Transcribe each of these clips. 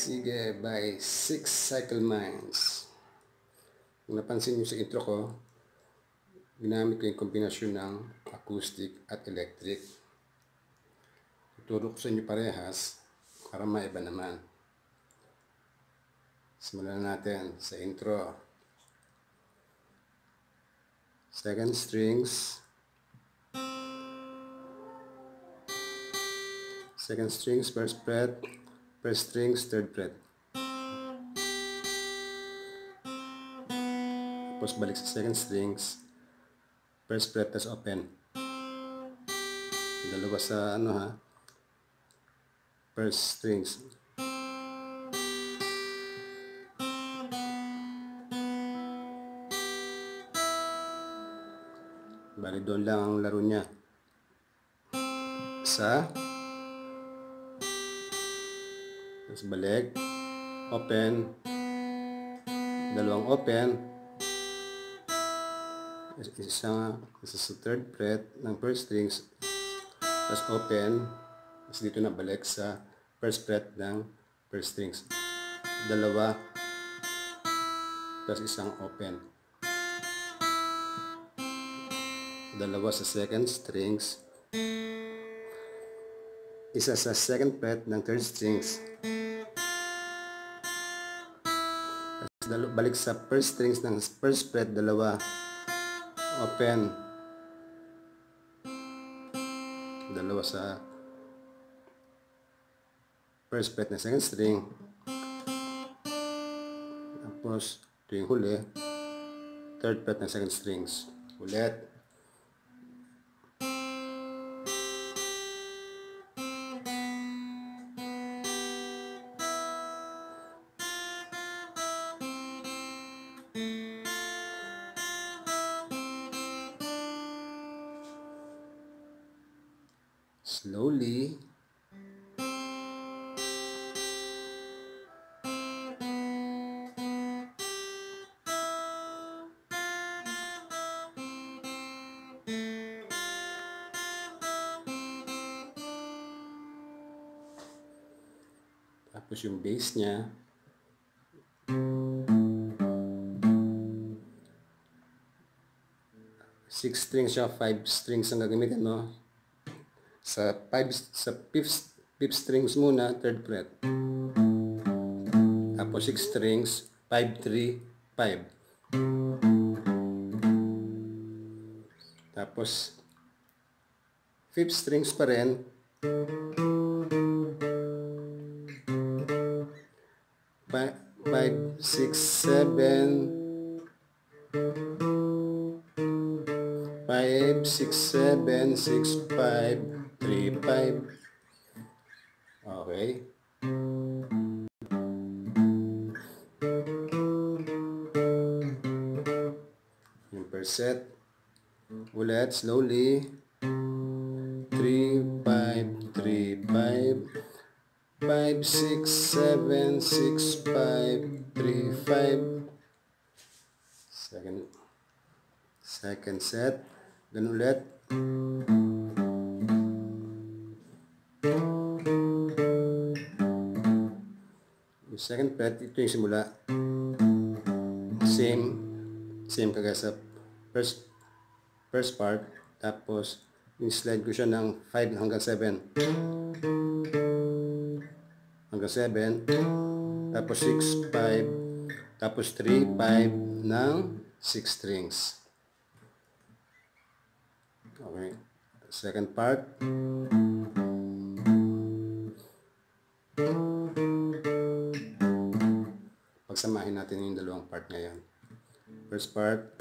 Sige by 6 Cycle Minds. Kung napansin nyo sa intro ko, ginamit ko yung kombinasyon ng acoustic at electric. Tuturo ko sa inyo parehas para maiba naman. Simulan natin sa intro. Second strings, first fret, first strings, third fret. Tapos balik sa second strings, first fret, tas open. Dalawa sa first strings. Bali doon lang ang laro niya. Isa, tapos balik, open, dalawang open, isa sa third fret ng first strings, tapos open, tapos dito na balik sa first fret ng first strings, dalawa, tapos isang open, dalawa sa second strings, isa sa second fret ng third strings, balik sa first strings ng first fret, dalawa, open, dalawa sa first fret ng second string, tapos ito yung huli, third fret ng second strings, ulit, slowly, tapos yung bass niya, six strings siya, 5 strings ang gagamitin mo. Sa fifth strings muna, third fret. Tapos 6 strings, 5, 3, 5. Tapos fifth strings pa rin. 5, 6, 7. 5, 6, 7, 6, 5, 3, 5. Okay. Yung per set. Ulit, slowly. 3, 5, 3, 5. 5, 6, 7, 6, 5, 3, 5. Second set. Ganun ulit. Yung second fret, ito yung simula. Same kagaya sa first part. Tapos, yung slide ko siya ng 5 hanggang 7. Hanggang 7. Tapos 6, 5. Tapos 3, 5 ng 6 strings. Okay. Second part. Pagsamahin natin yung dalawang part ngayon. First part.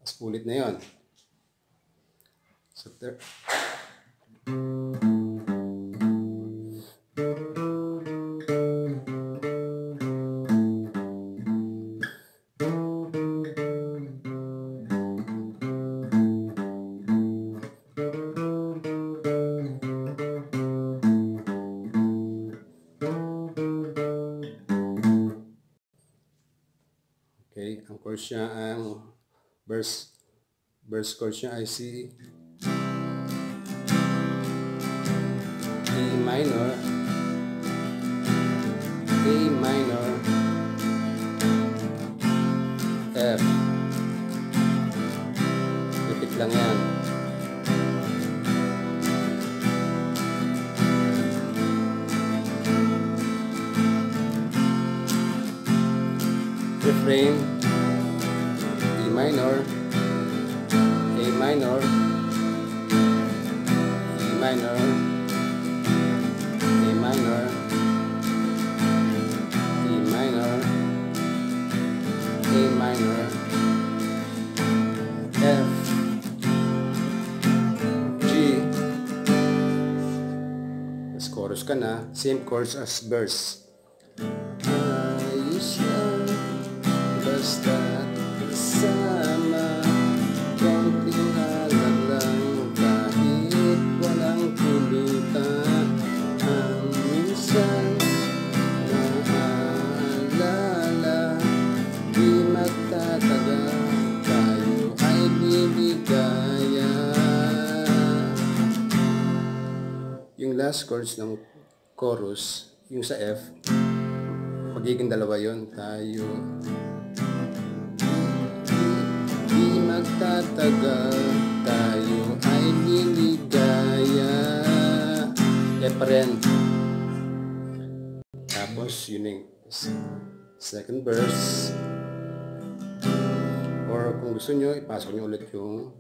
Mas ulit na yun. So, okay. Okay, ang chords niya, ang verse chords niya ay C, E minor, A minor, F. Repeat lang yan. Refrain, E minor, A minor, E minor, A minor, E minor, A minor, F, G. Tapos chorus ka na, same chords as verse. Ayos lang, basta't kasama, konting alam lang, kahit walang pulutan. Ang minsan naaalala, di magtatagal, tayo ay bibigaya. Yung last chords ng chorus, yung sa F, magiging dalawa yon. Tayo di magtatagal, tayo ay liligaya. F pa rin. Tapos yun yung second verse. Or kung gusto nyo, ipasok nyo ulit yung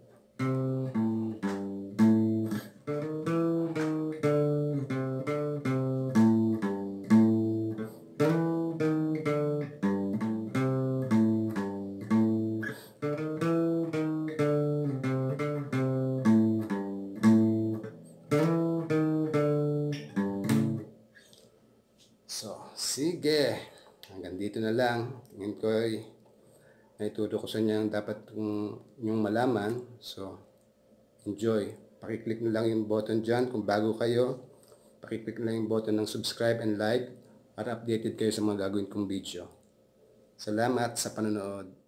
sige, hanggang dito na lang. Tingin ko ay naituro ko sa inyo ang dapat yung malaman. So, enjoy. Pakiclick na lang yung button dyan. Kung bago kayo, pakiclick na lang yung button ng subscribe and like para updated kayo sa mga gagawin kong video. Salamat sa panonood.